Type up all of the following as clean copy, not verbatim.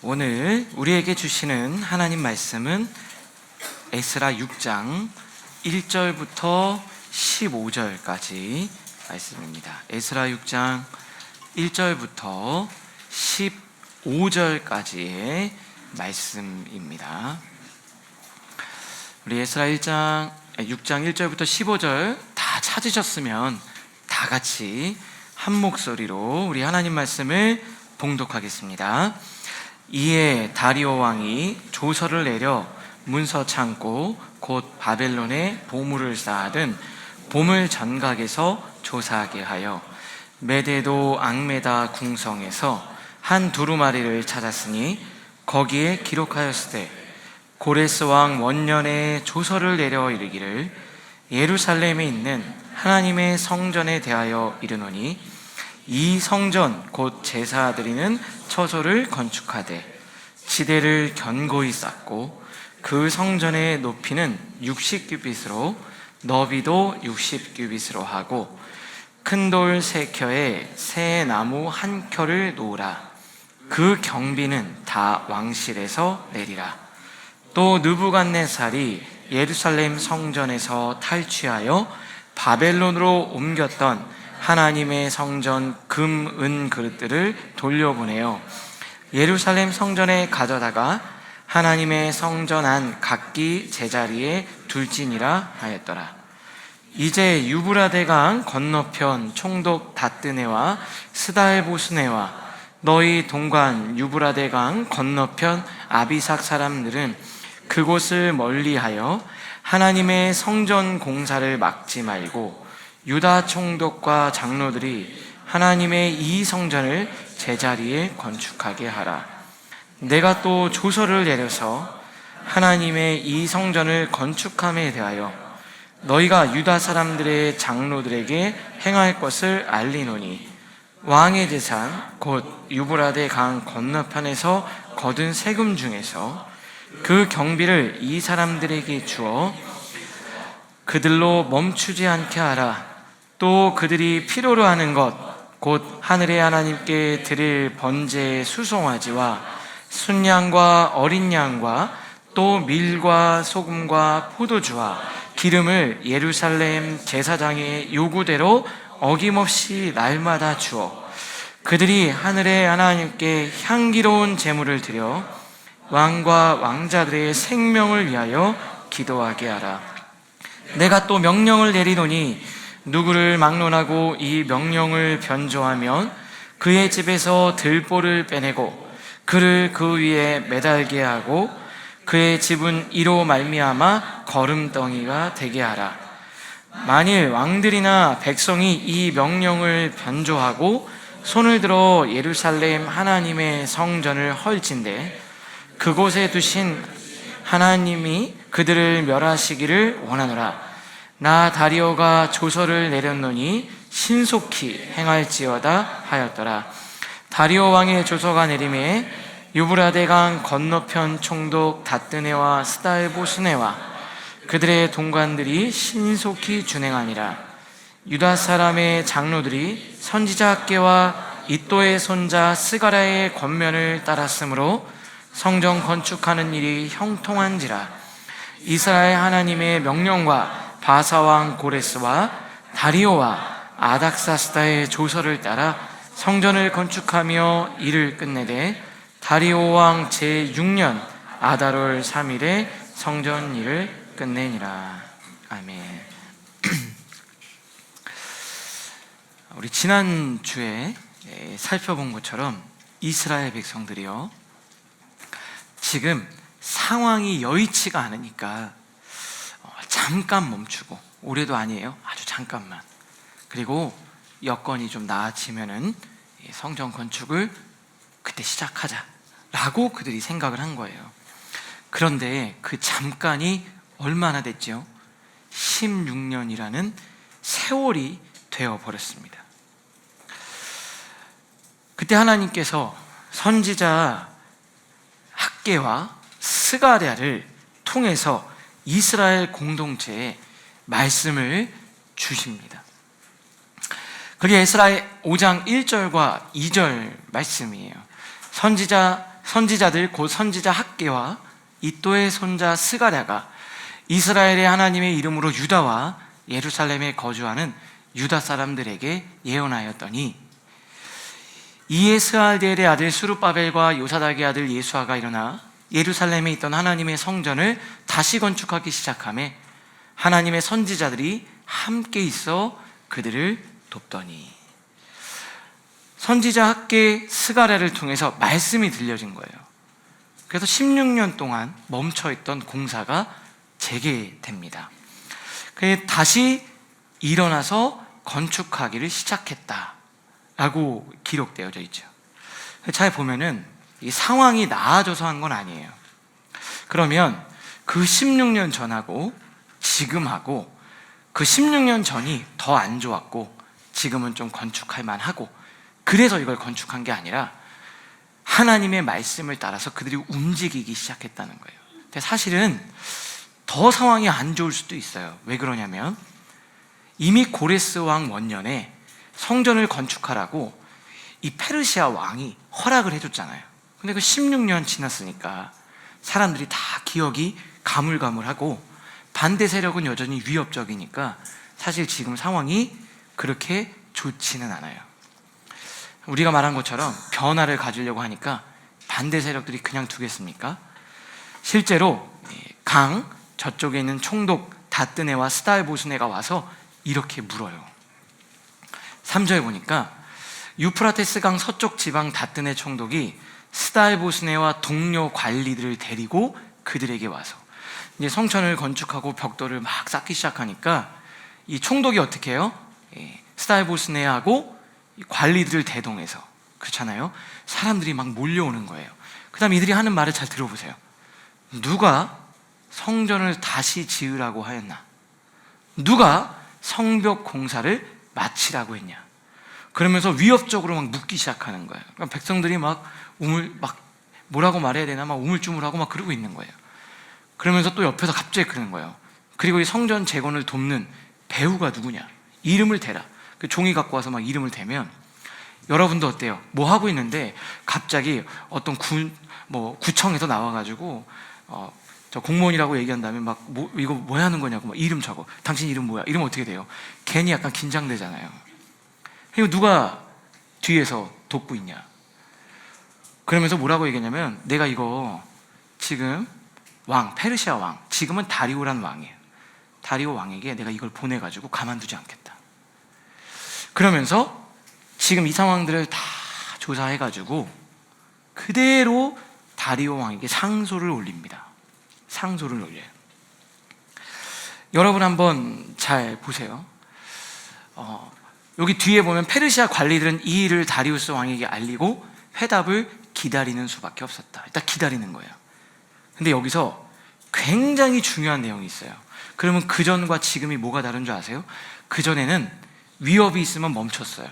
오늘 우리에게 주시는 하나님 말씀은 에스라 6장 1절부터 15절까지 말씀입니다. 에스라 6장 1절부터 15절까지의 말씀입니다. 우리 에스라 6장 1절부터 15절 다 찾으셨으면 다 같이 한 목소리로 우리 하나님 말씀을 봉독하겠습니다. 이에 다리오 왕이 조서를 내려 문서 창고 곧 바벨론에 보물을 쌓아둔 보물 전각에서 조사하게 하여 메데도 앙메다 궁성에서 한 두루마리를 찾았으니 거기에 기록하였으되 고레스 왕 원년에 조서를 내려 이르기를 예루살렘에 있는 하나님의 성전에 대하여 이르노니 이 성전 곧 제사 드리는 처소를 건축하되 지대를 견고히 쌓고 그 성전의 높이는 60규빗으로 너비도 60규빗으로 하고 큰 돌 3켜에 새 나무 1켜를 놓으라. 그 경비는 다 왕실에서 내리라. 또 느부갓네살이 예루살렘 성전에서 탈취하여 바벨론으로 옮겼던 하나님의 성전 금, 은 그릇들을 돌려보내어 예루살렘 성전에 가져다가 하나님의 성전 안 각기 제자리에 둘지니라 하였더라. 이제 유브라데강 건너편 총독 다뜨네와 스달보스네와 너희 동관 유브라데강 건너편 아비삭 사람들은 그곳을 멀리하여 하나님의 성전 공사를 막지 말고 유다 총독과 장로들이 하나님의 이 성전을 제자리에 건축하게 하라. 내가 또 조서를 내려서 하나님의 이 성전을 건축함에 대하여 너희가 유다 사람들의 장로들에게 행할 것을 알리노니 왕의 재산 곧 유브라데 강 건너편에서 거둔 세금 중에서 그 경비를 이 사람들에게 주어 그들로 멈추지 않게 하라. 또 그들이 필요로 하는 것 곧 하늘의 하나님께 드릴 번제의 수송아지와 순양과 어린 양과 또 밀과 소금과 포도주와 기름을 예루살렘 제사장의 요구대로 어김없이 날마다 주어 그들이 하늘의 하나님께 향기로운 제물을 드려 왕과 왕자들의 생명을 위하여 기도하게 하라. 내가 또 명령을 내리노니 누구를 막론하고 이 명령을 변조하면 그의 집에서 들보를 빼내고 그를 그 위에 매달게 하고 그의 집은 이로 말미암아 거름덩이가 되게 하라. 만일 왕들이나 백성이 이 명령을 변조하고 손을 들어 예루살렘 하나님의 성전을 헐진대 그곳에 두신 하나님이 그들을 멸하시기를 원하노라. 나 다리오가 조서를 내렸노니 신속히 행할지어다 하였더라. 다리오 왕의 조서가 내림에 유브라데강 건너편 총독 다뜨네와 스달보스네와 그들의 동관들이 신속히 준행하니라. 유다 사람의 장로들이 선지자 학계와 이또의 손자 스가랴의 권면을 따랐으므로 성전 건축하는 일이 형통한지라. 이스라엘 하나님의 명령과 바사왕 고레스와 다리오와 아닥사스다의 조서를 따라 성전을 건축하며 일을 끝내되 다리오 왕 제6년 아달월 3일에 성전 일을 끝내니라. 아멘. 우리 지난주에 살펴본 것처럼 이스라엘 백성들이요, 지금 상황이 여의치가 않으니까 잠깐 멈추고, 올해도 아니에요, 아주 잠깐만, 그리고 여건이 좀 나아지면은 성전 건축을 그때 시작하자라고 그들이 생각을 한 거예요. 그런데 그 잠깐이 얼마나 됐죠? 16년이라는 세월이 되어버렸습니다. 그때 하나님께서 선지자 학개와 스가랴를 통해서 이스라엘 공동체에 말씀을 주십니다. 그게 에스라 5장 1절과 2절 말씀이에요. 선지자 선지자들 곧 선지자 학개와 이또의 손자 스가랴가 이스라엘의 하나님의 이름으로 유다와 예루살렘에 거주하는 유다 사람들에게 예언하였더니 이에 스알디엘의 아들 수룹바벨과 요사닥의 아들 예수아가 일어나 예루살렘에 있던 하나님의 성전을 다시 건축하기 시작하며 하나님의 선지자들이 함께 있어 그들을 돕더니 선지자 학개 스가랴를 통해서 말씀이 들려진 거예요. 그래서 16년 동안 멈춰있던 공사가 재개됩니다. 그래서 다시 일어나서 건축하기를 시작했다라고 기록되어져 있죠. 잘 보면은 이 상황이 나아져서 한 건 아니에요. 그러면 그 16년 전하고 지금하고 그 16년 전이 더 안 좋았고 지금은 좀 건축할 만하고 그래서 이걸 건축한 게 아니라 하나님의 말씀을 따라서 그들이 움직이기 시작했다는 거예요. 근데 사실은 더 상황이 안 좋을 수도 있어요. 왜 그러냐면 이미 고레스 왕 원년에 성전을 건축하라고 이 페르시아 왕이 허락을 해줬잖아요. 근데 그 16년 지났으니까 사람들이 다 기억이 가물가물하고 반대 세력은 여전히 위협적이니까 사실 지금 상황이 그렇게 좋지는 않아요. 우리가 말한 것처럼 변화를 가지려고 하니까 반대 세력들이 그냥 두겠습니까? 실제로 강 저쪽에 있는 총독 다뜨네와 스달보스네가 와서 이렇게 물어요. 3절에 보니까 유프라테스 강 서쪽 지방 다뜨네 총독이 스달보스네와 동료 관리들을 데리고 그들에게 와서 이제 성전을 건축하고 벽돌을 막 쌓기 시작하니까 이 총독이 어떻게 해요? 스달보스네하고 관리들을 대동해서, 그렇잖아요. 사람들이 막 몰려오는 거예요. 그 다음 이들이 하는 말을 잘 들어보세요. 누가 성전을 다시 지으라고 하였나? 누가 성벽 공사를 마치라고 했냐? 그러면서 위협적으로 막 묻기 시작하는 거예요. 그러니까 백성들이 막 뭐라고 말해야 되나 막 우물쭈물하고 막 그러고 있는 거예요. 그러면서 또 옆에서 갑자기 그러는 거예요. 그리고 이 성전 재건을 돕는 배우가 누구냐? 이름을 대라. 그 종이 갖고 와서 막 이름을 대면 여러분도 어때요? 뭐 하고 있는데 갑자기 어떤 구청에서 나와가지고 저 공무원이라고 얘기한 다음에 막 이거 뭐 하는 거냐고 막 이름 적어. 당신 이름 뭐야? 이름 어떻게 돼요? 괜히 약간 긴장되잖아요. 그리고 누가 뒤에서 돕고 있냐? 그러면서 뭐라고 얘기했냐면 내가 이거 지금 페르시아 왕, 지금은 다리오란 왕이에요. 다리오 왕에게 내가 이걸 보내가지고 가만두지 않겠다. 그러면서 지금 이 상황들을 다 조사해가지고 그대로 다리오 왕에게 상소를 올립니다. 상소를 올려요. 여러분 한번 잘 보세요. 여기 뒤에 보면 페르시아 관리들은 이 일을 다리우스 왕에게 알리고 회답을 기다리는 수밖에 없었다. 일단 기다리는 거예요. 근데 여기서 굉장히 중요한 내용이 있어요. 그러면 그전과 지금이 뭐가 다른 줄 아세요? 그전에는 위협이 있으면 멈췄어요.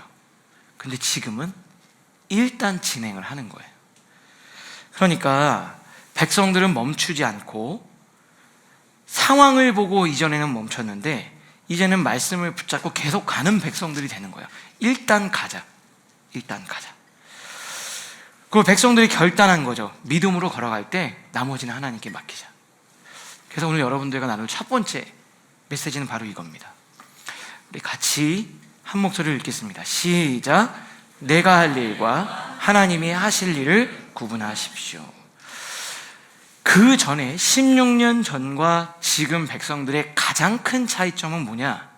근데 지금은 일단 진행을 하는 거예요. 그러니까 백성들은 멈추지 않고 상황을 보고 이전에는 멈췄는데 이제는 말씀을 붙잡고 계속 가는 백성들이 되는 거예요. 일단 가자. 그 백성들이 결단한 거죠. 믿음으로 걸어갈 때 나머지는 하나님께 맡기자. 그래서 오늘 여러분들과 나눌 첫 번째 메시지는 바로 이겁니다. 우리 같이 한 목소리를 읽겠습니다. 시작. 내가 할 일과 하나님이 하실 일을 구분하십시오. 그 전에 16년 전과 지금 백성들의 가장 큰 차이점은 뭐냐?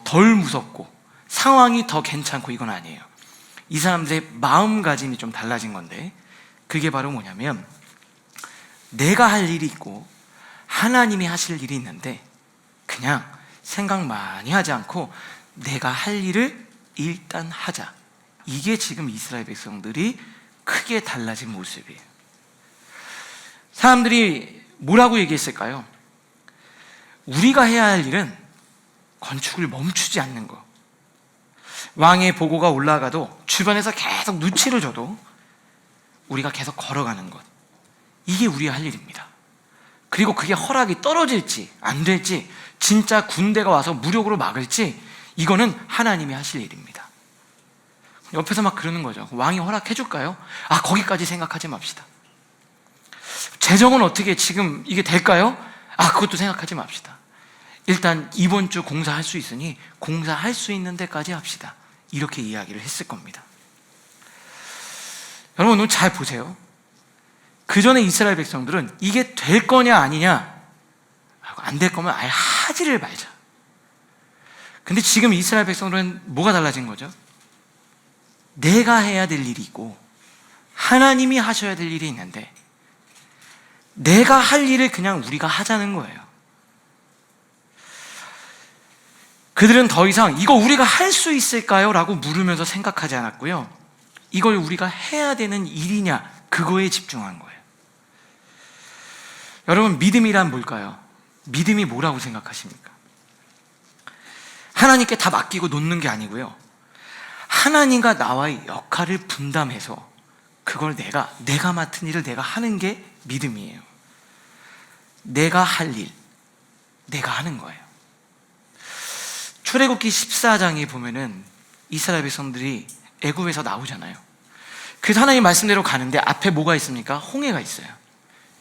덜 무섭고 상황이 더 괜찮고 이건 아니에요. 이 사람들의 마음가짐이 좀 달라진 건데 그게 바로 뭐냐면 내가 할 일이 있고 하나님이 하실 일이 있는데 그냥 생각 많이 하지 않고 내가 할 일을 일단 하자. 이게 지금 이스라엘 백성들이 크게 달라진 모습이에요. 사람들이 뭐라고 얘기했을까요? 우리가 해야 할 일은 건축을 멈추지 않는 거. 왕의 보고가 올라가도 주변에서 계속 눈치를 줘도 우리가 계속 걸어가는 것. 이게 우리가 할 일입니다. 그리고 그게 허락이 떨어질지 안 될지 진짜 군대가 와서 무력으로 막을지 이거는 하나님이 하실 일입니다. 옆에서 막 그러는 거죠. 왕이 허락해 줄까요? 거기까지 생각하지 맙시다. 재정은 어떻게 지금 이게 될까요? 그것도 생각하지 맙시다. 일단 이번 주 공사할 수 있으니 공사할 수 있는 데까지 합시다. 이렇게 이야기를 했을 겁니다. 여러분 오늘 잘 보세요. 그 전에 이스라엘 백성들은 이게 될 거냐 아니냐, 안 될 거면 아예 하지를 말자. 근데 지금 이스라엘 백성들은 뭐가 달라진 거죠? 내가 해야 될 일이 있고 하나님이 하셔야 될 일이 있는데 내가 할 일을 그냥 우리가 하자는 거예요. 그들은 더 이상 이거 우리가 할 수 있을까요? 라고 물으면서 생각하지 않았고요. 이걸 우리가 해야 되는 일이냐, 그거에 집중한 거예요. 여러분 믿음이란 뭘까요? 믿음이 뭐라고 생각하십니까? 하나님께 다 맡기고 놓는 게 아니고요, 하나님과 나와의 역할을 분담해서 그걸 내가 맡은 일을 내가 하는 게 믿음이에요. 내가 할 일, 내가 하는 거예요. 출애굽기 14장에 보면은 이스라엘 백성들이 애굽에서 나오잖아요. 그래서 하나님 말씀대로 가는데 앞에 뭐가 있습니까? 홍해가 있어요.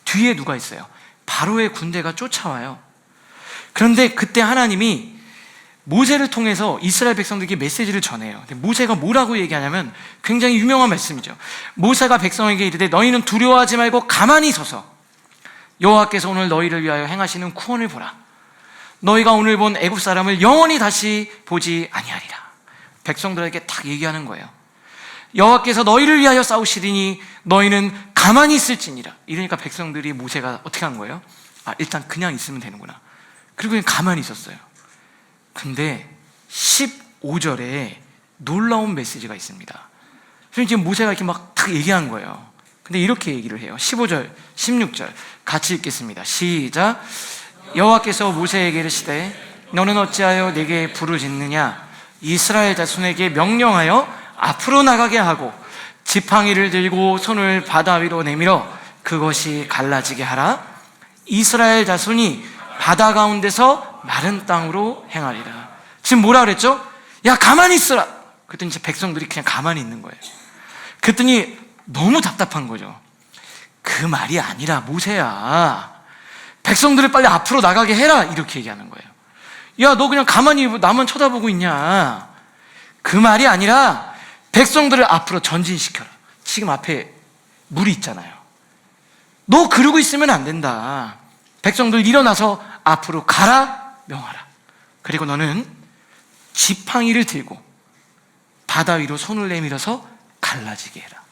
뒤에 누가 있어요? 바로의 군대가 쫓아와요. 그런데 그때 하나님이 모세를 통해서 이스라엘 백성들에게 메시지를 전해요. 근데 모세가 뭐라고 얘기하냐면 굉장히 유명한 말씀이죠. 모세가 백성에게 이르되 너희는 두려워하지 말고 가만히 서서 여호와께서 오늘 너희를 위하여 행하시는 구원을 보라. 너희가 오늘 본 애굽 사람을 영원히 다시 보지 아니하리라. 백성들에게 딱 얘기하는 거예요. 여호와께서 너희를 위하여 싸우시리니 너희는 가만히 있을지니라. 이러니까 백성들이 모세가 어떻게 한 거예요? 일단 그냥 있으면 되는구나. 그리고 그냥 가만히 있었어요. 근데 15절에 놀라운 메시지가 있습니다. 그래서 지금 모세가 이렇게 막 딱 얘기한 거예요. 근데 이렇게 얘기를 해요. 15절, 16절 같이 읽겠습니다. 시작. 여호와께서 모세에게 이르시되 너는 어찌하여 내게 부르짖느냐? 이스라엘 자손에게 명령하여 앞으로 나가게 하고 지팡이를 들고 손을 바다 위로 내밀어 그것이 갈라지게 하라. 이스라엘 자손이 바다 가운데서 마른 땅으로 행하리라. 지금 뭐라 그랬죠? 야 가만히 있어라. 그랬더니 이제 백성들이 그냥 가만히 있는 거예요. 그랬더니 너무 답답한 거죠. 그 말이 아니라 모세야, 백성들을 빨리 앞으로 나가게 해라. 이렇게 얘기하는 거예요. 야 너 그냥 가만히 나만 쳐다보고 있냐. 그 말이 아니라 백성들을 앞으로 전진시켜라. 지금 앞에 물이 있잖아요. 너 그러고 있으면 안 된다. 백성들 일어나서 앞으로 가라 명하라. 그리고 너는 지팡이를 들고 바다 위로 손을 내밀어서 갈라지게 해라.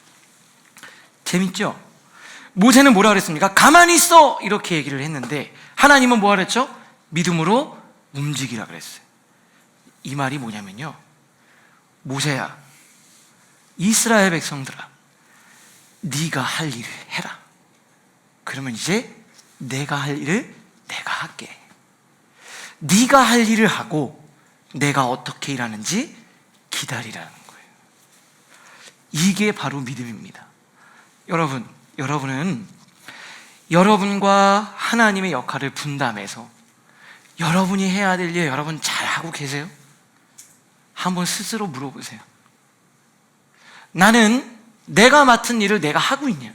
재밌죠? 모세는 뭐라 그랬습니까? 가만히 있어 이렇게 얘기를 했는데 하나님은 뭐라 그랬죠? 믿음으로 움직이라 그랬어요. 이 말이 뭐냐면요, 모세야, 이스라엘 백성들아, 네가 할 일을 해라. 그러면 이제 내가 할 일을 내가 할게. 네가 할 일을 하고 내가 어떻게 일하는지 기다리라는 거예요. 이게 바로 믿음입니다. 여러분은 여러분과 하나님의 역할을 분담해서 여러분이 해야 될 일 여러분 잘하고 계세요? 한번 스스로 물어보세요. 나는 내가 맡은 일을 내가 하고 있냐?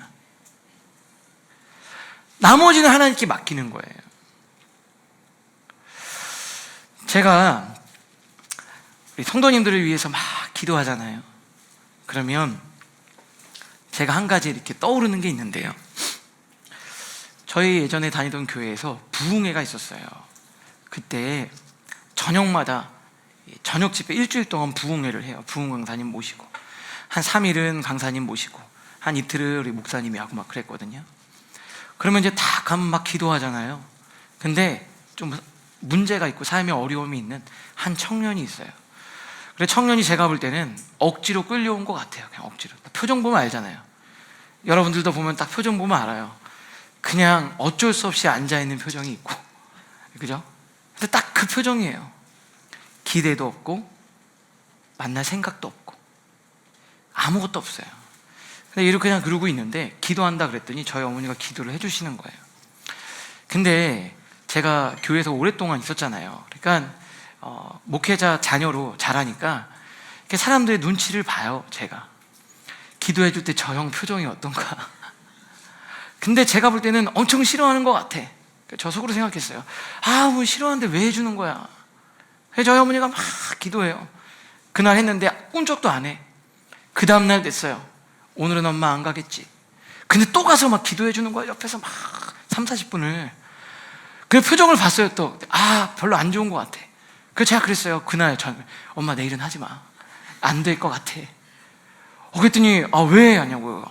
나머지는 하나님께 맡기는 거예요. 제가 우리 성도님들을 위해서 막 기도하잖아요. 그러면 제가 한 가지 이렇게 떠오르는 게 있는데요. 저희 예전에 다니던 교회에서 부흥회가 있었어요. 그때 저녁마다 저녁 집회 일주일 동안 부흥회를 해요. 부흥 강사님 모시고 한 3일은 강사님 모시고 한 이틀을 우리 목사님이 하고 막 그랬거든요. 그러면 이제 다 가면 막 기도하잖아요. 근데 좀 문제가 있고 삶에 어려움이 있는 한 청년이 있어요. 그래 청년이 제가 볼 때는 억지로 끌려온 것 같아요. 그냥 억지로. 표정 보면 알잖아요. 여러분들도 보면 딱 표정 보면 알아요. 그냥 어쩔 수 없이 앉아있는 표정이 있고, 그죠? 근데 딱 그 표정이에요. 기대도 없고 만날 생각도 없고 아무것도 없어요. 근데 이렇게 그냥 그러고 있는데 기도한다 그랬더니 저희 어머니가 기도를 해주시는 거예요. 근데 제가 교회에서 오랫동안 있었잖아요. 그러니까 목회자 자녀로 자라니까 사람들의 눈치를 봐요. 제가 기도해 줄 때 저 형 표정이 어떤가. 근데 제가 볼 때는 엄청 싫어하는 것 같아. 저 속으로 생각했어요. 뭐 싫어하는데 왜 해주는 거야. 그래서 저희 어머니가 막 기도해요. 그날 했는데 꿈쩍도 안 해. 그 다음날 됐어요. 오늘은 엄마 안 가겠지. 근데 또 가서 막 기도해 주는 거야. 옆에서 막 3, 40분을. 그 표정을 봤어요. 또 별로 안 좋은 것 같아. 그래서 제가 그랬어요. 그날 엄마 내일은 하지 마. 안 될 것 같아. 그랬더니 왜 하냐고요.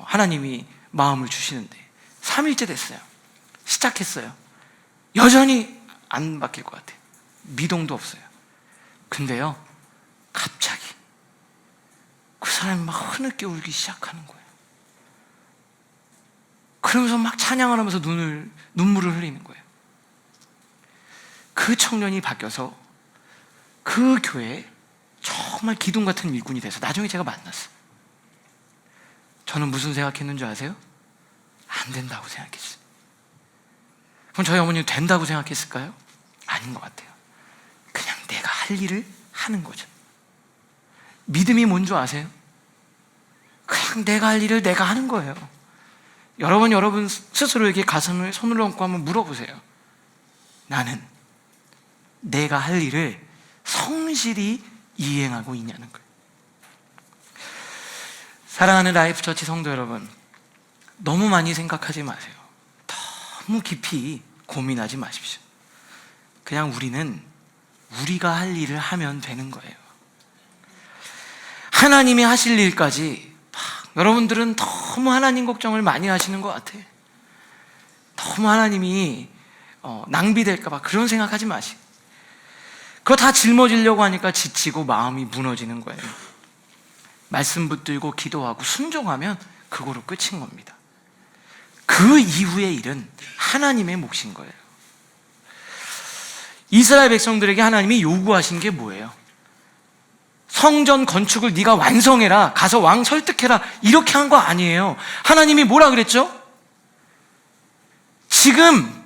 하나님이 마음을 주시는데 3일째 됐어요. 시작했어요. 여전히 안 바뀔 것 같아요. 미동도 없어요. 근데요, 갑자기 그 사람이 막 흐느껴 울기 시작하는 거예요. 그러면서 막 찬양을 하면서 눈물을 흘리는 거예요. 그 청년이 바뀌어서 그 교회에 정말 기둥 같은 일꾼이 돼서 나중에 제가 만났어요. 저는 무슨 생각했는 줄 아세요? 안 된다고 생각했어요. 그럼 저희 어머니는 된다고 생각했을까요? 아닌 것 같아요. 그냥 내가 할 일을 하는 거죠. 믿음이 뭔 줄 아세요? 그냥 내가 할 일을 내가 하는 거예요. 여러분 스스로에게 가슴을 손을 얹고 한번 물어보세요. 나는 내가 할 일을 성실히 이행하고 있냐는 거예요. 사랑하는 라이프처치 성도 여러분, 너무 많이 생각하지 마세요. 너무 깊이 고민하지 마십시오. 그냥 우리는 우리가 할 일을 하면 되는 거예요. 하나님이 하실 일까지 여러분들은 너무 하나님 걱정을 많이 하시는 것 같아. 너무 하나님이 낭비될까 봐 그런 생각하지 마시고, 그거 다 짊어지려고 하니까 지치고 마음이 무너지는 거예요. 말씀 붙들고 기도하고 순종하면 그거로 끝인 겁니다. 그 이후의 일은 하나님의 몫인 거예요. 이스라엘 백성들에게 하나님이 요구하신 게 뭐예요? 성전 건축을 네가 완성해라, 가서 왕 설득해라, 이렇게 한 거 아니에요. 하나님이 뭐라 그랬죠? 지금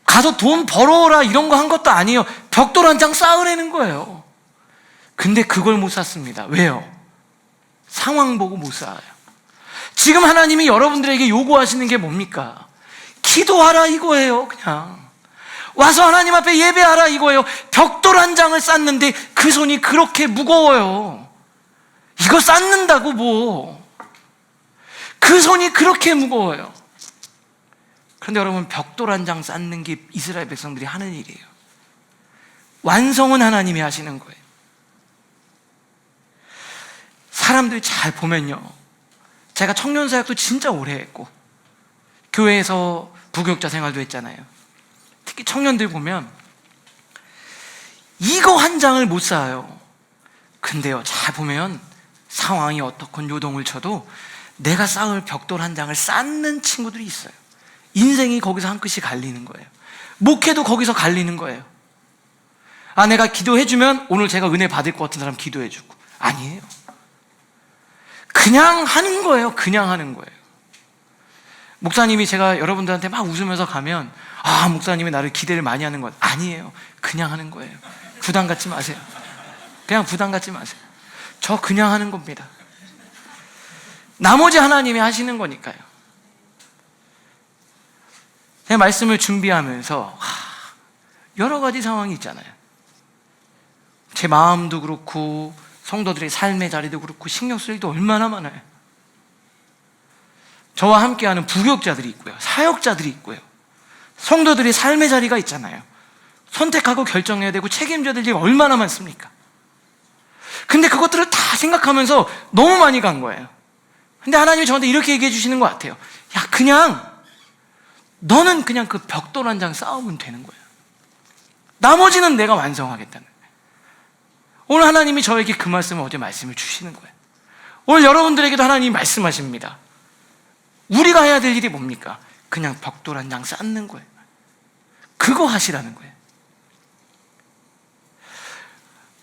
가서 돈 벌어오라 이런 거 한 것도 아니에요. 벽돌 한 장 쌓으라는 거예요. 근데 그걸 못 쌓습니다. 왜요? 상황 보고 못 쌓아요. 지금 하나님이 여러분들에게 요구하시는 게 뭡니까? 기도하라 이거예요. 그냥 와서 하나님 앞에 예배하라 이거예요. 벽돌 한 장을 쌓는데 그 손이 그렇게 무거워요. 이거 쌓는다고 뭐, 그 손이 그렇게 무거워요. 그런데 여러분, 벽돌 한 장 쌓는 게 이스라엘 백성들이 하는 일이에요. 완성은 하나님이 하시는 거예요. 사람들이 잘 보면요, 제가 청년사역도 진짜 오래 했고 교회에서 부교육자 생활도 했잖아요. 특히 청년들 보면 이거 한 장을 못 쌓아요. 근데요, 잘 보면 상황이 어떻건 요동을 쳐도 내가 쌓을 벽돌 한 장을 쌓는 친구들이 있어요. 인생이 거기서 한 끗이 갈리는 거예요. 목회도 거기서 갈리는 거예요. 내가 기도해주면 오늘 제가 은혜 받을 것 같은 사람 기도해주고, 아니에요. 그냥 하는 거예요. 그냥 하는 거예요. 목사님이, 제가 여러분들한테 막 웃으면서 가면 목사님이 나를 기대를 많이 하는 것, 아니에요. 그냥 하는 거예요. 부담 갖지 마세요. 그냥 부담 갖지 마세요. 저 그냥 하는 겁니다. 나머지 하나님이 하시는 거니까요. 제 말씀을 준비하면서 여러 가지 상황이 있잖아요. 제 마음도 그렇고 성도들의 삶의 자리도 그렇고 신경 쓸 일도 얼마나 많아요. 저와 함께하는 부교육자들이 있고요, 사역자들이 있고요, 성도들의 삶의 자리가 있잖아요. 선택하고 결정해야 되고 책임져야 될 일이 얼마나 많습니까? 근데 그것들을 다 생각하면서 너무 많이 간 거예요. 근데 하나님이 저한테 이렇게 얘기해 주시는 것 같아요. 그냥 너는 그냥 그 벽돌 한 장 쌓으면 되는 거예요. 나머지는 내가 완성하겠다는 거예요. 오늘 하나님이 저에게 그 말씀을, 어제 말씀을 주시는 거예요. 오늘 여러분들에게도 하나님이 말씀하십니다. 우리가 해야 될 일이 뭡니까? 그냥 벽돌 한 장 쌓는 거예요. 그거 하시라는 거예요.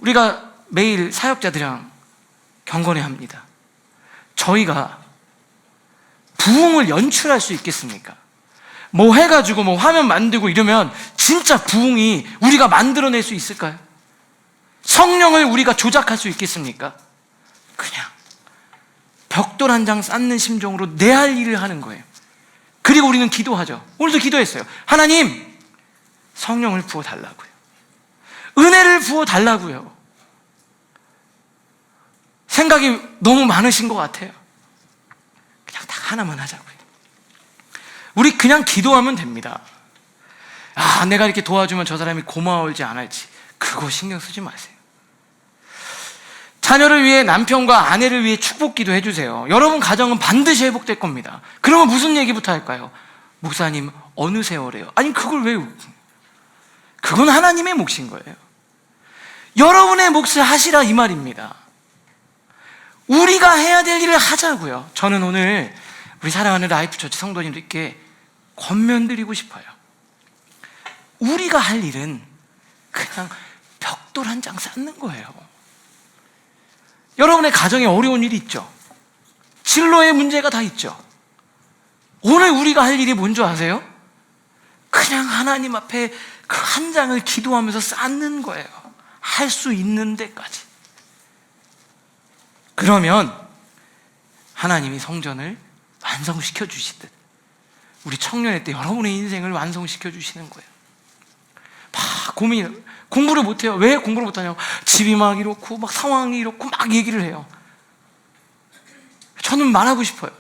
우리가 매일 사역자들이랑 경건해야 합니다. 저희가 부흥을 연출할 수 있겠습니까? 뭐 해가지고 뭐 화면 만들고 이러면 진짜 부흥이 우리가 만들어낼 수 있을까요? 성령을 우리가 조작할 수 있겠습니까? 그냥 벽돌 한 장 쌓는 심정으로 내 할 일을 하는 거예요. 그리고 우리는 기도하죠. 오늘도 기도했어요. 하나님, 성령을 부어달라고요. 은혜를 부어달라고요. 생각이 너무 많으신 것 같아요. 그냥 딱 하나만 하자고요. 우리 그냥 기도하면 됩니다. 아, 내가 이렇게 도와주면 저 사람이 고마울지 안 할지 그거 신경 쓰지 마세요. 자녀를 위해, 남편과 아내를 위해 축복 기도 해주세요. 여러분 가정은 반드시 회복될 겁니다. 그러면 무슨 얘기부터 할까요? 목사님 어느 세월에요? 아니 그걸 왜, 그건 하나님의 몫인 거예요. 여러분의 몫을 하시라 이 말입니다. 우리가 해야 될 일을 하자고요. 저는 오늘 우리 사랑하는 라이프처치 성도님들께 권면드리고 싶어요. 우리가 할 일은 그냥 벽돌 한 장 쌓는 거예요. 여러분의 가정에 어려운 일이 있죠. 진로의 문제가 다 있죠. 오늘 우리가 할 일이 뭔지 아세요? 그냥 하나님 앞에 그 한 장을 기도하면서 쌓는 거예요. 할 수 있는 데까지. 그러면 하나님이 성전을 완성시켜 주시듯 우리 청년회 때 여러분의 인생을 완성시켜 주시는 거예요. 막 공부를 못해요. 왜 공부를 못하냐고. 집이 막 이렇고 막 상황이 이렇고 막 얘기를 해요. 저는 말하고 싶어요.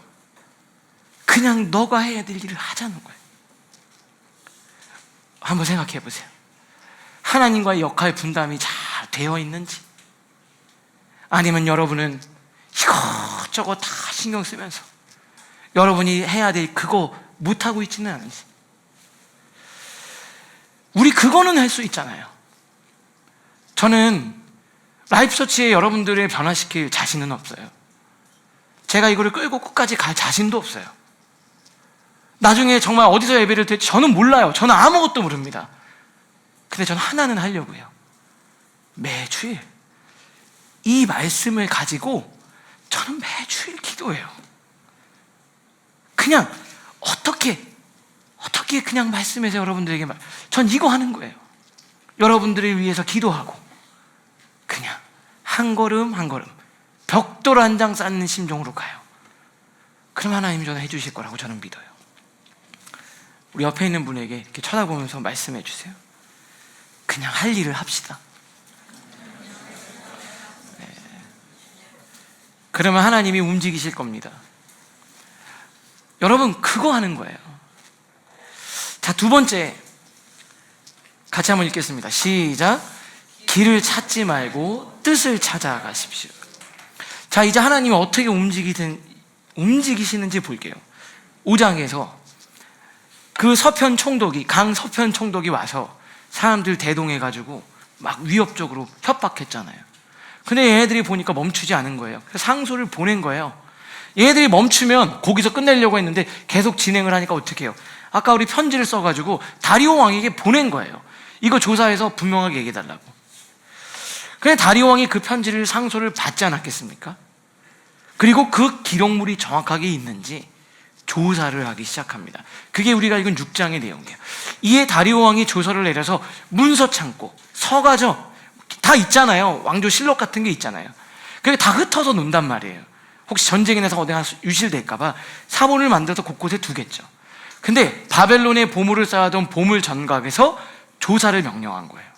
그냥 너가 해야 될 일을 하자는 거예요. 한번 생각해 보세요. 하나님과의 역할 분담이 잘 되어 있는지, 아니면 여러분은 이것저것 다 신경 쓰면서 여러분이 해야 될 그거 못하고 있지는 않은지. 우리 그거는 할 수 있잖아요. 저는 라이프처치에 여러분들을 변화시킬 자신은 없어요. 제가 이거를 끌고 끝까지 갈 자신도 없어요. 나중에 정말 어디서 예배를 드릴지 저는 몰라요. 저는 아무것도 모릅니다. 근데 저는 하나는 하려고요. 매주일 이 말씀을 가지고 저는 매주일 기도해요. 그냥 어떻게 그냥 말씀해서 여러분들에게 전 이거 하는 거예요. 여러분들을 위해서 기도하고 그냥 한 걸음 한 걸음 벽돌 한 장 쌓는 심정으로 가요. 그럼 하나님이 저는 해주실 거라고 저는 믿어요. 우리 옆에 있는 분에게 이렇게 쳐다보면서 말씀해 주세요. 그냥 할 일을 합시다. 네. 그러면 하나님이 움직이실 겁니다. 여러분 그거 하는 거예요. 자, 두 번째 같이 한번 읽겠습니다. 시작. 길을 찾지 말고 뜻을 찾아가십시오. 자, 이제 하나님이 어떻게 움직이시는지 볼게요. 5장에서 그 서편 총독이, 강 서편 총독이 와서 사람들 대동해가지고 막 위협적으로 협박했잖아요. 근데 얘네들이 보니까 멈추지 않은 거예요. 그래서 상소를 보낸 거예요. 얘네들이 멈추면 거기서 끝내려고 했는데 계속 진행을 하니까 어떻게 해요? 아까 우리 편지를 써가지고 다리오 왕에게 보낸 거예요. 이거 조사해서 분명하게 얘기해달라고. 근데 다리오 왕이 그 편지를, 상소를 받지 않았겠습니까? 그리고 그 기록물이 정확하게 있는지 조사를 하기 시작합니다. 그게 우리가 읽은 6장의 내용이에요. 이에 다리오 왕이 조서를 내려서 문서 창고, 서가죠. 다 있잖아요. 왕조실록 같은 게 있잖아요. 그게 다 흩어서 논단 말이에요. 혹시 전쟁이 나서 어디가 유실될까봐 사본을 만들어서 곳곳에 두겠죠. 근데 바벨론의 보물을 쌓아둔 보물 전각에서 조사를 명령한 거예요.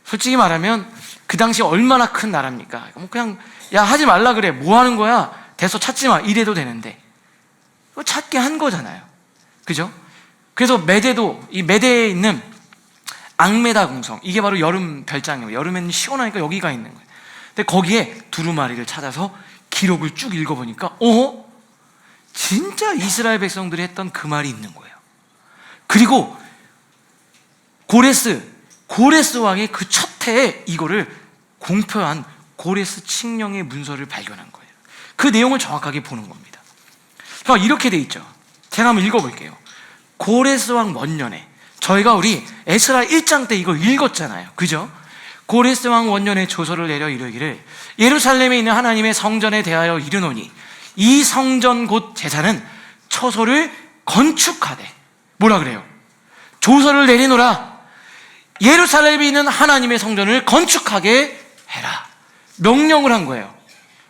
솔직히 말하면 그 당시 얼마나 큰 나라입니까? 그냥 야 하지 말라 그래, 뭐 하는 거야, 대서 찾지 마, 이래도 되는데 찾게 한 거잖아요. 그죠? 그래서 메대도, 이 메대에 있는 앙메다 궁성, 이게 바로 여름 별장이에요. 여름에는 시원하니까 여기가 있는 거예요. 근데 거기에 두루마리를 찾아서 기록을 쭉 읽어보니까 진짜 이스라엘 백성들이 했던 그 말이 있는 거예요. 그리고 고레스 왕의 그 첫 해에 이거를 공표한 고레스 칙령의 문서를 발견한 거예요. 그 내용을 정확하게 보는 겁니다. 이렇게 돼 있죠. 제가 한번 읽어볼게요. 고레스 왕 원년에, 저희가 우리 에스라 1장 때 이거 읽었잖아요. 그죠? 고레스 왕 원년에 조서를 내려 이르기를 예루살렘에 있는 하나님의 성전에 대하여 이르노니 이 성전 곧 제사는 처소를 건축하되, 뭐라 그래요? 조서를 내리노라. 예루살렘에 있는 하나님의 성전을 건축하게 해라. 명령을 한 거예요.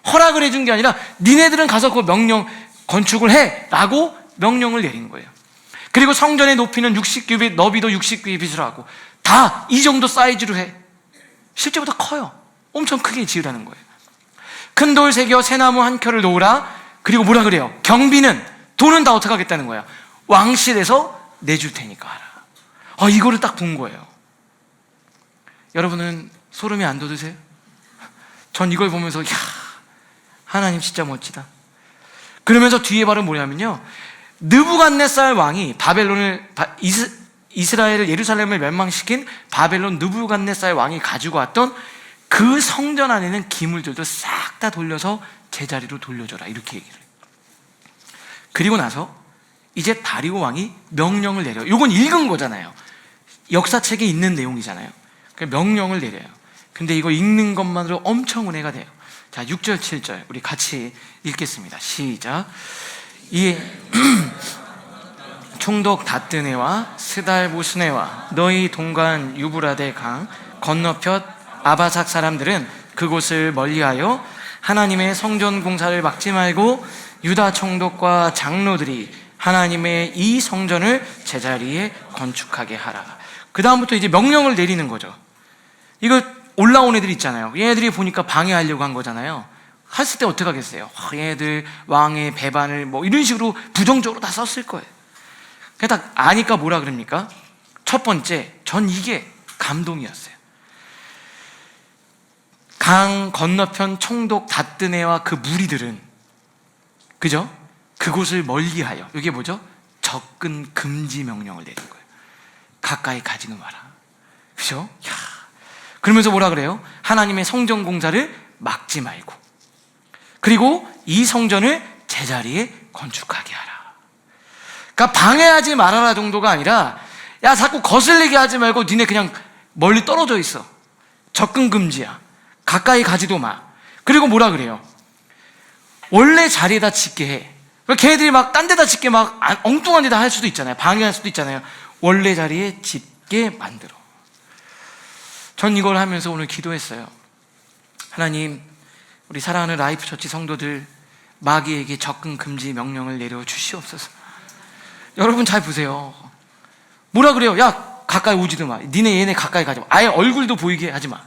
허락을 해준 게 아니라 니네들은 가서 그 명령 건축을 해 라고 명령을 내린 거예요. 그리고 성전의 높이는 60규빗, 너비도 60규빗으로 하고 다 이 정도 사이즈로 해. 실제보다 커요. 엄청 크게 지으라는 거예요. 큰 돌 새겨 새나무 한 켜를 놓으라. 그리고 뭐라 그래요? 경비는, 돈은 다 어떻게 하겠다는 거야? 왕실에서 내줄 테니까 하라. 이거를 딱 본 거예요. 여러분은 소름이 안 돋으세요? 전 이걸 보면서 하나님 진짜 멋지다. 그러면서 뒤에 바로 뭐냐면요, 느부갓네살 왕이 이스라엘을, 예루살렘을 멸망시킨 바벨론 느부갓네살 왕이 가지고 왔던 그 성전 안에는 기물들도 싹 다 돌려서 제자리로 돌려줘라, 이렇게 얘기를 해요. 그리고 나서 이제 다리오 왕이 명령을 내려요. 이건 읽은 거잖아요. 역사책에 있는 내용이잖아요. 명령을 내려요. 근데 이거 읽는 것만으로 엄청 은혜가 돼요. 자, 6절 7절 우리 같이 읽겠습니다. 시작. 이 총독 다뜨네와 스달보스네와 너희 동간 유브라데 강 건너편 아바삭 사람들은 그곳을 멀리하여 하나님의 성전 공사를 막지 말고 유다 총독과 장로들이 하나님의 이 성전을 제자리에 건축하게 하라. 그 다음부터 이제 명령을 내리는 거죠. 이거 올라온 애들 있잖아요. 얘네들이 보니까 방해하려고 한 거잖아요. 했을 때 어떻게 하겠어요? 얘네들 왕의 배반을 뭐 이런 식으로 부정적으로 다 썼을 거예요. 그냥 딱 아니까 뭐라 그럽니까? 첫 번째, 전 이게 감동이었어요. 강 건너편 총독 다뜨네와 그 무리들은, 그죠? 그곳을 멀리하여, 이게 뭐죠? 접근 금지 명령을 내린 거예요. 가까이 가지는 마라. 그죠? 그러면서 뭐라 그래요? 하나님의 성전 공사를 막지 말고, 그리고 이 성전을 제자리에 건축하게 하라. 그러니까 방해하지 말아라 정도가 아니라, 야 자꾸 거슬리게 하지 말고 니네 그냥 멀리 떨어져 있어. 접근 금지야. 가까이 가지도 마. 그리고 뭐라 그래요? 원래 자리에다 짓게 해. 걔네들이 막 딴 데다 짓게 막 엉뚱한 데다 할 수도 있잖아요. 방해할 수도 있잖아요. 원래 자리에 짓게 만들어. 전 이걸 하면서 오늘 기도했어요. 하나님, 우리 사랑하는 라이프처치 성도들 마귀에게 접근 금지 명령을 내려 주시옵소서. 여러분 잘 보세요. 뭐라 그래요? 야 가까이 오지도 마. 니네 얘네 가까이 가지 마. 아예 얼굴도 보이게 하지 마.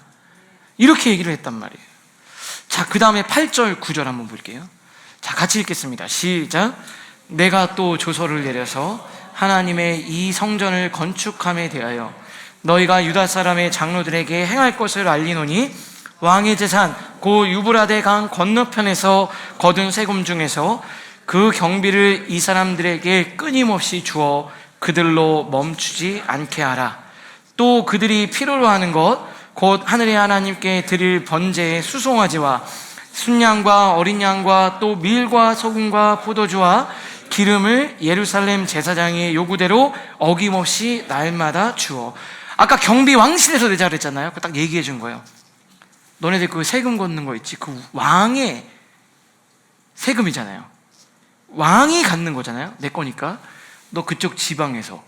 이렇게 얘기를 했단 말이에요. 자, 그 다음에 8절 9절 한번 볼게요. 자, 같이 읽겠습니다. 시작. 내가 또 조서를 내려서 하나님의 이 성전을 건축함에 대하여 너희가 유다 사람의 장로들에게 행할 것을 알리노니 왕의 재산 고 유브라데 강 건너편에서 거둔 세금 중에서 그 경비를 이 사람들에게 끊임없이 주어 그들로 멈추지 않게 하라. 또 그들이 필요로 하는 것 곧 하늘의 하나님께 드릴 번제의 수송아지와 순양과 어린 양과 또 밀과 소금과 포도주와 기름을 예루살렘 제사장의 요구대로 어김없이 날마다 주어. 아까 경비 왕실에서 내자 그랬잖아요. 딱 얘기해 준 거예요. 너네들 그 세금 걷는 거 있지? 그 왕의 세금이잖아요. 왕이 갖는 거잖아요. 내 거니까. 너 그쪽 지방에서,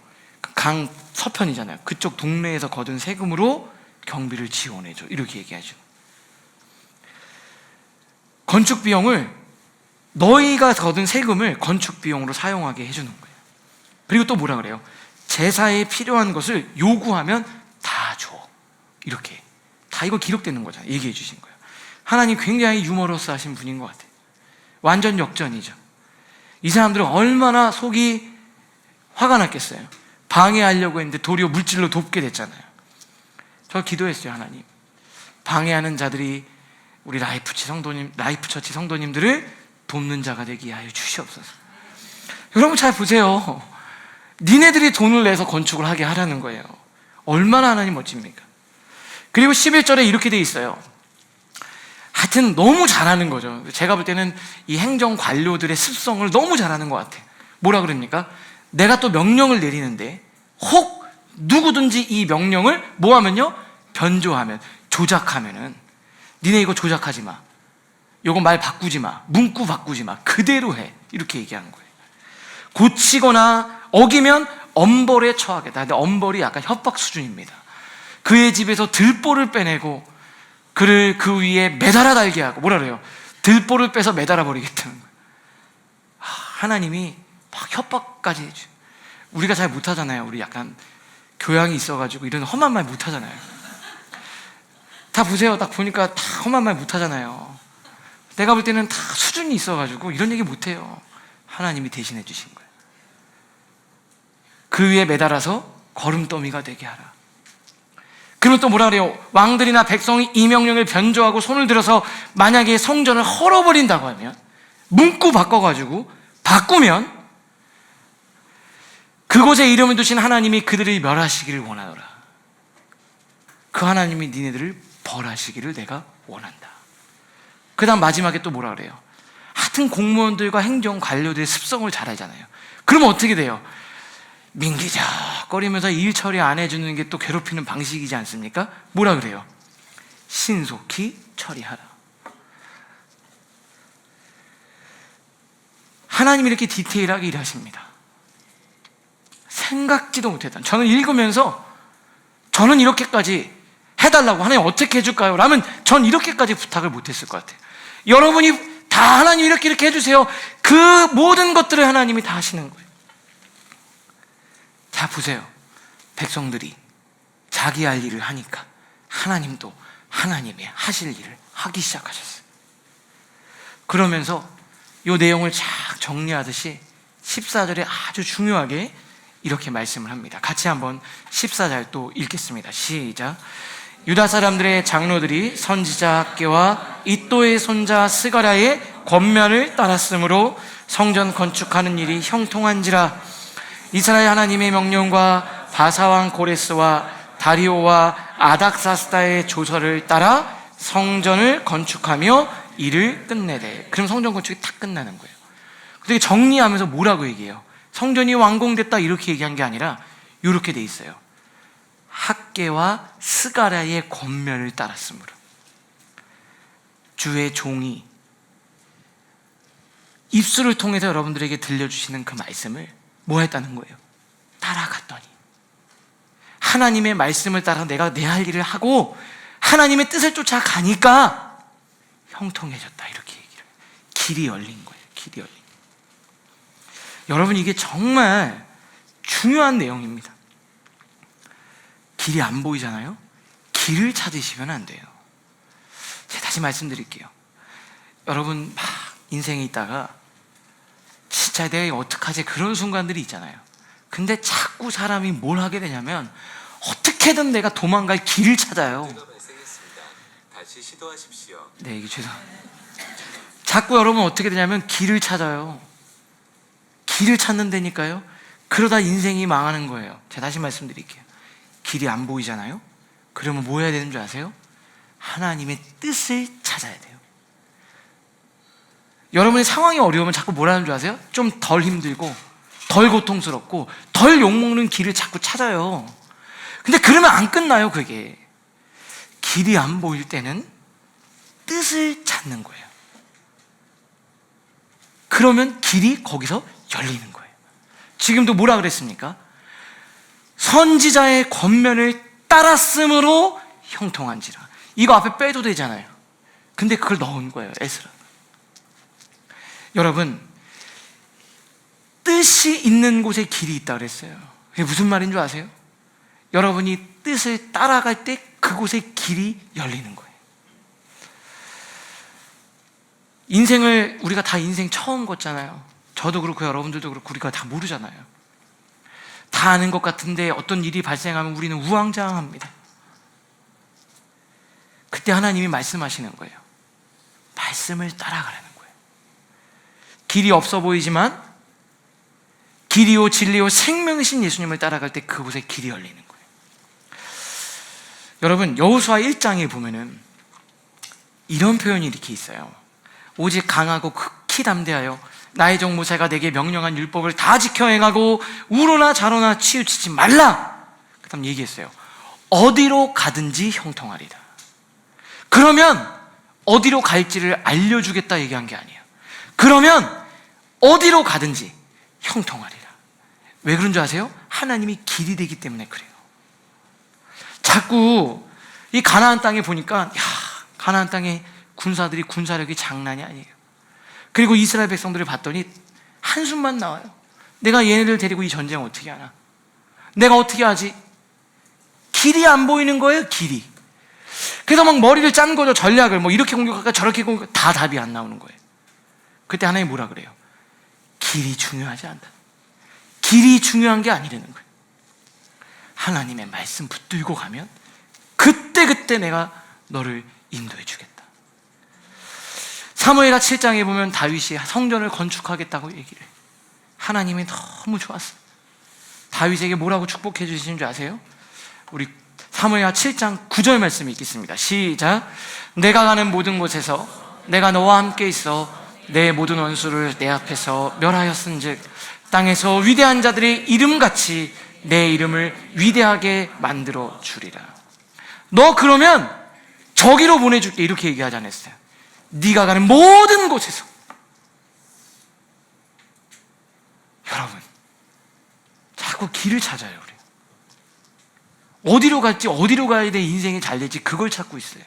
강 서편이잖아요. 그쪽 동네에서 거둔 세금으로 경비를 지원해줘. 이렇게 얘기하죠. 건축 비용을, 너희가 거둔 세금을 건축 비용으로 사용하게 해주는 거예요. 그리고 또 뭐라 그래요? 제사에 필요한 것을 요구하면 다 줘. 이렇게 다 이거 기록되는 거잖아요. 얘기해 주신 거예요. 하나님 굉장히 유머러스 하신 분인 것 같아요. 완전 역전이죠. 이 사람들은 얼마나 속이 화가 났겠어요. 방해하려고 했는데 도리어 물질로 돕게 됐잖아요. 저 기도했어요. 하나님, 방해하는 자들이 우리 라이프처치 성도님들을 돕는 자가 되게 하여 주시옵소서. 여러분 잘 보세요. 니네들이 돈을 내서 건축을 하게 하라는 거예요. 얼마나 하나님 멋집니까? 그리고 11절에 이렇게 돼 있어요. 하여튼 너무 잘하는 거죠. 제가 볼 때는 이 행정 관료들의 습성을 너무 잘하는 것 같아요. 뭐라 그럽니까? 내가 또 명령을 내리는데 혹 누구든지 이 명령을 뭐 하면요? 변조하면, 조작하면은 니네 이거 조작하지 마. 요거 말 바꾸지 마. 문구 바꾸지 마. 그대로 해. 이렇게 얘기하는 거예요. 고치거나 어기면 엄벌에 처하겠다. 근데 엄벌이 약간 협박 수준입니다. 그의 집에서 들보를 빼내고 그를 그 위에 매달아 달게 하고, 뭐라 그래요? 들보를 빼서 매달아 버리겠다는 거예요. 하나님이 막 협박까지 해줘요. 우리가 잘 못하잖아요. 우리 약간 교양이 있어가지고 이런 험한 말 못하잖아요. 다 보세요. 딱 보니까 다 험한 말 못하잖아요. 내가 볼 때는 다 수준이 있어가지고 이런 얘기 못해요. 하나님이 대신해 주신 거예요. 그 위에 매달아서 걸음더미가 되게 하라. 그러면 또 뭐라 그래요? 왕들이나 백성이 이 명령을 변조하고 손을 들어서 만약에 성전을 헐어버린다고 하면, 문구 바꿔가지고 바꾸면 그곳에 이름을 두신 하나님이 그들을 멸하시기를 원하노라. 그 하나님이 니네들을 벌하시기를 내가 원한다. 그 다음 마지막에 또 뭐라 그래요? 하여튼 공무원들과 행정 관료들의 습성을 잘 알잖아요. 그러면 어떻게 돼요? 민기적거리면서 일 처리 안 해주는 게 또 괴롭히는 방식이지 않습니까? 뭐라 그래요? 신속히 처리하라. 하나님이 이렇게 디테일하게 일하십니다. 생각지도 못했던, 저는 읽으면서 저는 이렇게까지 해달라고, 하나님 어떻게 해줄까요? 라면 전 이렇게까지 부탁을 못했을 것 같아요. 여러분이 다 하나님 이렇게 해주세요. 그 모든 것들을 하나님이 다 하시는 거예요. 자, 보세요. 백성들이 자기 할 일을 하니까 하나님도 하나님의 하실 일을 하기 시작하셨어요. 그러면서 이 내용을 쫙 정리하듯이 14절에 아주 중요하게 이렇게 말씀을 합니다. 같이 한번 14절 또 읽겠습니다. 시작. 유다 사람들의 장로들이 선지자 학개와 이또의 손자 스가랴의 권면을 따랐으므로 성전 건축하는 일이 형통한지라. 이스라엘 하나님의 명령과 바사왕 고레스와 다리오와 아닥사스다의 조서를 따라 성전을 건축하며 일을 끝내되. 그럼 성전 건축이 다 끝나는 거예요. 근데 정리하면서 뭐라고 얘기해요? 성전이 완공됐다 이렇게 얘기한 게 아니라 이렇게 돼 있어요. 학개와 스가랴의 권면을 따랐으므로. 주의 종이 입술을 통해서 여러분들에게 들려주시는 그 말씀을 뭐 했다는 거예요? 따라갔더니, 하나님의 말씀을 따라 내가 내 할 일을 하고 하나님의 뜻을 쫓아가니까 형통해졌다, 이렇게 얘기를 해요. 길이 열린 거예요. 길이 열린 거예요. 여러분, 이게 정말 중요한 내용입니다. 길이 안 보이잖아요? 길을 찾으시면 안 돼요. 제가 다시 말씀드릴게요. 여러분, 막 인생에 있다가 진짜 내가 어떡하지? 그런 순간들이 있잖아요. 근데 자꾸 사람이 뭘 하게 되냐면 어떻게든 내가 도망갈 길을 찾아요. 다시 시도하십시오. 네, 이게 자꾸 여러분 어떻게 되냐면 길을 찾아요. 길을 찾는 데니까요. 그러다 인생이 망하는 거예요. 제가 다시 말씀드릴게요. 길이 안 보이잖아요? 그러면 뭐 해야 되는 줄 아세요? 하나님의 뜻을 찾아야 돼요. 여러분의 상황이 어려우면 자꾸 뭐라는 줄 아세요? 좀 덜 힘들고 덜 고통스럽고 덜 욕먹는 길을 자꾸 찾아요. 근데 그러면 안 끝나요. 그게 길이 안 보일 때는 뜻을 찾는 거예요. 그러면 길이 거기서 열리는 거예요. 지금도 뭐라 그랬습니까? 선지자의 권면을 따랐으므로 형통한지라. 이거 앞에 빼도 되잖아요. 근데 그걸 넣은 거예요, 에스라. 여러분, 뜻이 있는 곳에 길이 있다 그랬어요. 그게 무슨 말인 줄 아세요? 여러분이 뜻을 따라갈 때 그곳에 길이 열리는 거예요. 인생을, 우리가 다 인생 처음 걷잖아요. 저도 그렇고 여러분들도 그렇고 우리가 다 모르잖아요. 다 아는 것 같은데 어떤 일이 발생하면 우리는 우왕좌왕합니다. 그때 하나님이 말씀하시는 거예요. 말씀을 따라가라는 거예요. 길이 없어 보이지만 길이요 진리요 생명이신 예수님을 따라갈 때 그곳에 길이 열리는 거예요. 여러분, 여호수아 1장에 보면은 이런 표현이 이렇게 있어요. 오직 강하고 극히 담대하여 나의 종 모세가 내게 명령한 율법을 다 지켜 행하고 우로나 좌로나 치우치지 말라. 그 다음 얘기했어요. 어디로 가든지 형통하리라. 그러면 어디로 갈지를 알려주겠다 얘기한 게 아니에요. 그러면 어디로 가든지 형통하리라. 왜 그런 줄 아세요? 하나님이 길이 되기 때문에 그래요. 자꾸 이 가나안 땅에 보니까 가나안 땅에 군사들이 군사력이 장난이 아니에요. 그리고 이스라엘 백성들을 봤더니 한숨만 나와요. 내가 얘네들 데리고 이 전쟁 어떻게 하나? 내가 어떻게 하지? 길이 안 보이는 거예요, 길이. 그래서 막 머리를 짠 거죠. 전략을 뭐 이렇게 공격할까 저렇게 공격할까, 다 답이 안 나오는 거예요. 그때 하나님 뭐라 그래요? 길이 중요하지 않다. 길이 중요한 게 아니라는 거예요. 하나님의 말씀 붙들고 가면 그때 내가 너를 인도해 주겠다. 사무엘하 7장에 보면 다윗이 성전을 건축하겠다고 얘기를 해요. 하나님이 너무 좋았어요. 다윗에게 뭐라고 축복해 주시는 줄 아세요? 우리 사무엘하 7장 9절 말씀이 있겠습니다. 시작. 내가 가는 모든 곳에서 내가 너와 함께 있어 내 모든 원수를 내 앞에서 멸하였은즉 땅에서 위대한 자들의 이름같이 내 이름을 위대하게 만들어 주리라. 너 그러면 저기로 보내줄게, 이렇게 얘기하지 않았어요? 네가 가는 모든 곳에서. 여러분, 자꾸 길을 찾아요. 우리 어디로 갈지, 어디로 가야 내 인생이 잘 될지 그걸 찾고 있어요.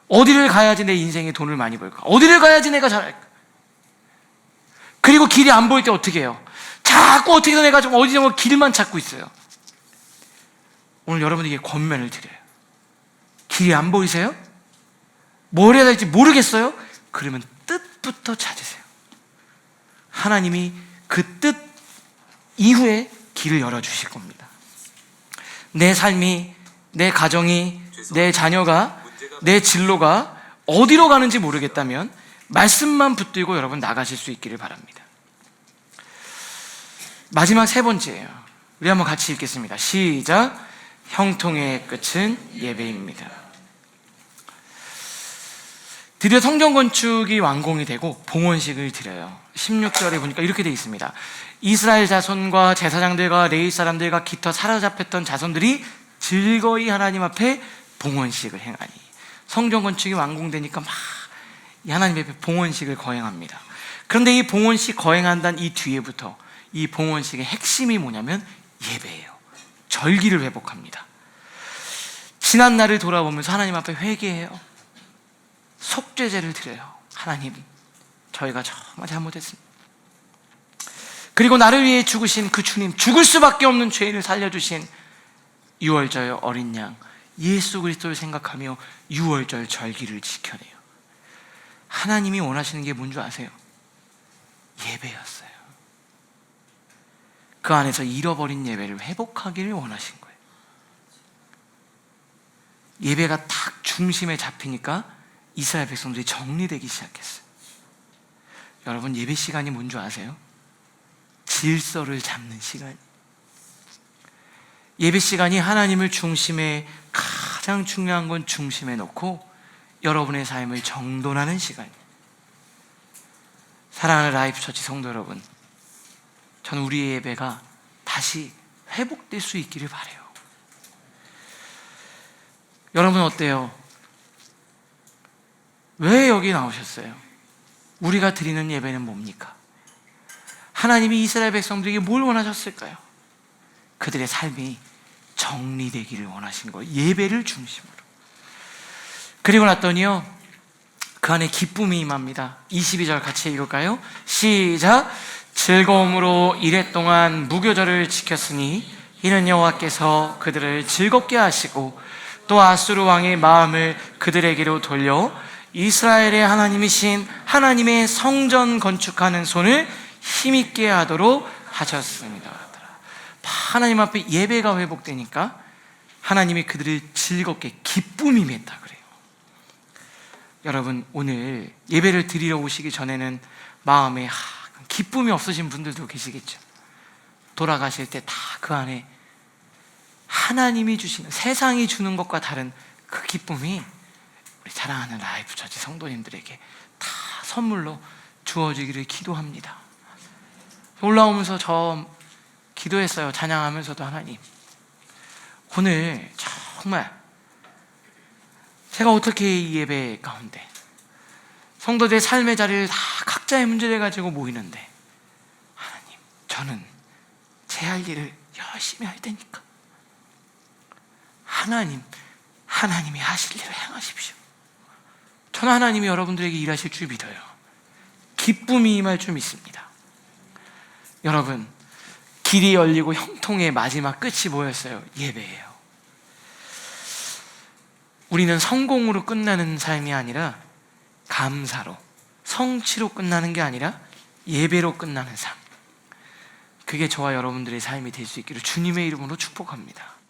어디를 가야지 내 인생에 돈을 많이 벌까? 어디를 가야지 내가 잘할까? 그리고 길이 안 보일 때 어떻게 해요? 자꾸 어떻게든 내가 좀 어디 좀 길만 찾고 있어요. 오늘 여러분에게 권면을 드려요. 길이 안 보이세요? 뭘 해야 될지 모르겠어요? 그러면 뜻부터 찾으세요. 하나님이 그 뜻 이후에 길을 열어주실 겁니다. 내 삶이, 내 가정이, 내 자녀가, 내 진로가 어디로 가는지 모르겠다면 말씀만 붙들고 여러분 나가실 수 있기를 바랍니다. 마지막 세 번째예요. 우리 한번 같이 읽겠습니다. 시작. 형통의 끝은 예배입니다. 드디어 성전 건축이 완공이 되고 봉헌식을 드려요. 16절에 보니까 이렇게 되어 있습니다. 이스라엘 자손과 제사장들과 레위 사람들과 기타 사로잡혔던 자손들이 즐거이 하나님 앞에 봉헌식을 행하니. 성전 건축이 완공되니까 막 하나님 앞에 봉헌식을 거행합니다. 그런데 이 봉헌식 거행한다는 이 뒤에부터 이 봉헌식의 핵심이 뭐냐면 예배예요. 절기를 회복합니다. 지난 날을 돌아보면서 하나님 앞에 회개해요. 속죄제를 드려요. 하나님, 저희가 정말 잘못했습니다. 그리고 나를 위해 죽으신 그 주님, 죽을 수밖에 없는 죄인을 살려주신 6월절 어린 양 예수 그리스도를 생각하며 6월절 절기를 지켜내요. 하나님이 원하시는 게 뭔지 아세요? 예배였어요. 그 안에서 잃어버린 예배를 회복하기를 원하신 거예요. 예배가 딱 중심에 잡히니까 이스라엘 백성들이 정리되기 시작했어요. 여러분, 예배 시간이 뭔지 아세요? 질서를 잡는 시간. 예배 시간이 하나님을 중심에, 가장 중요한 건 중심에 놓고 여러분의 삶을 정돈하는 시간이에요. 사랑하는 라이프처치 성도 여러분, 저는 우리의 예배가 다시 회복될 수 있기를 바라요. 여러분 어때요? 왜 여기 나오셨어요? 우리가 드리는 예배는 뭡니까? 하나님이 이스라엘 백성들에게 뭘 원하셨을까요? 그들의 삶이 정리되기를 원하신 거예요. 예배를 중심으로. 그리고 났더니요, 그 안에 기쁨이 임합니다. 22절 같이 읽을까요? 시작. 즐거움으로 이랫동안 무교절을 지켰으니 이는 여호와께서 그들을 즐겁게 하시고 또 아수르 왕의 마음을 그들에게로 돌려 이스라엘의 하나님이신 하나님의 성전 건축하는 손을 힘있게 하도록 하셨습니다. 하나님 앞에 예배가 회복되니까 하나님이 그들을 즐겁게 기쁨이 임했다 그래요. 여러분, 오늘 예배를 드리러 오시기 전에는 마음에 기쁨이 없으신 분들도 계시겠죠. 돌아가실 때 다 그 안에 하나님이 주시는, 세상이 주는 것과 다른 그 기쁨이 우리 사랑하는 라이프처치 성도님들에게 다 선물로 주어지기를 기도합니다. 올라오면서 저 기도했어요. 찬양하면서도 하나님, 오늘 정말 제가 어떻게 이 예배 가운데 성도들의 삶의 자리를 다 각자의 문제를 가지고 모이는데 하나님, 저는 제 할 일을 열심히 할 테니까 하나님이 하실 일을 행하십시오. 저는 하나님이 여러분들에게 일하실 줄 믿어요. 기쁨이 임할 줄 믿습니다. 여러분, 길이 열리고 형통의 마지막 끝이 뭐였어요? 예배예요. 우리는 성공으로 끝나는 삶이 아니라 감사로, 성취로 끝나는 게 아니라 예배로 끝나는 삶. 그게 저와 여러분들의 삶이 될 수 있기를 주님의 이름으로 축복합니다.